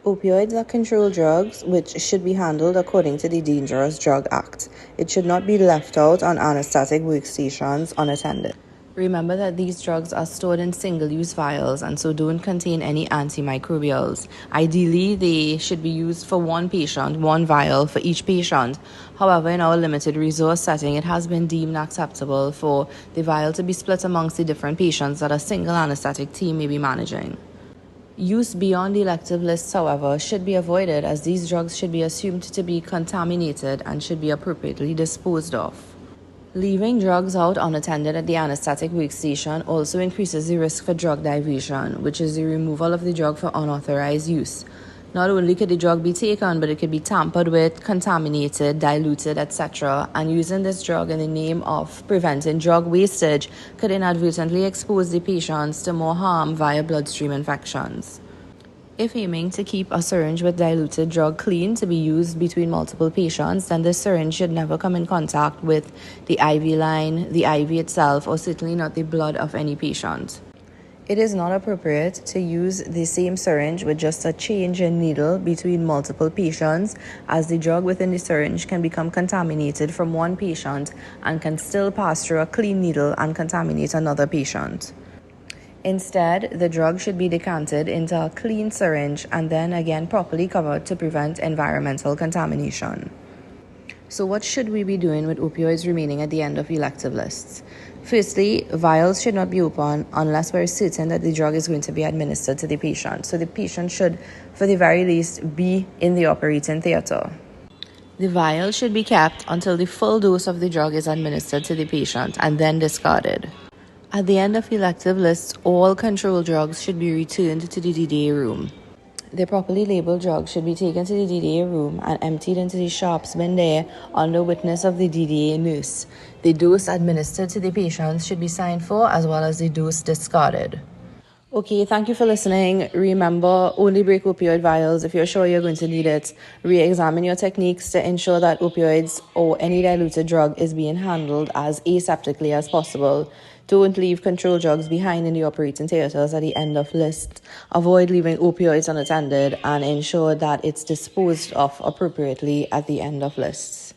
Opioids are controlled drugs which should be handled according to the Dangerous Drug Act. It should not be left out on anesthetic workstations unattended. Remember that these drugs are stored in single-use vials and so don't contain any antimicrobials. Ideally, they should be used for one patient, one vial for each patient. However, in our limited resource setting, it has been deemed acceptable for the vial to be split amongst the different patients that a single anesthetic team may be managing. Use beyond the elective lists, however, should be avoided as these drugs should be assumed to be contaminated and should be appropriately disposed of. Leaving drugs out unattended at the anesthetic workstation also increases the risk for drug diversion, which is the removal of the drug for unauthorized use. Not only could the drug be taken, but it could be tampered with, contaminated, diluted, etc. And using this drug in the name of preventing drug wastage could inadvertently expose the patients to more harm via bloodstream infections. If aiming to keep a syringe with diluted drug clean to be used between multiple patients, then this syringe should never come in contact with the IV line, the IV itself, or certainly not the blood of any patient. It is not appropriate to use the same syringe with just a change in needle between multiple patients, as the drug within the syringe can become contaminated from one patient and can still pass through a clean needle and contaminate another patient. Instead, the drug should be decanted into a clean syringe and then again properly covered to prevent environmental contamination. So what should we be doing with opioids remaining at the end of elective lists? Firstly, vials should not be open unless we're certain that the drug is going to be administered to the patient. So the patient should, for the very least, be in the operating theater. The vial should be kept until the full dose of the drug is administered to the patient and then discarded. At the end of elective lists, all controlled drugs should be returned to the DDA room. The properly labeled drugs should be taken to the DDA room and emptied into the sharps bin there under witness of the DDA nurse. The dose administered to the patients should be signed for, as well as the dose discarded. Okay, thank you for listening. Remember, only break opioid vials if you're sure you're going to need it. Re-examine your techniques to ensure that opioids or any diluted drug is being handled as aseptically as possible. Don't leave controlled drugs behind in the operating theaters at the end of lists. Avoid leaving opioids unattended and ensure that it's disposed of appropriately at the end of lists.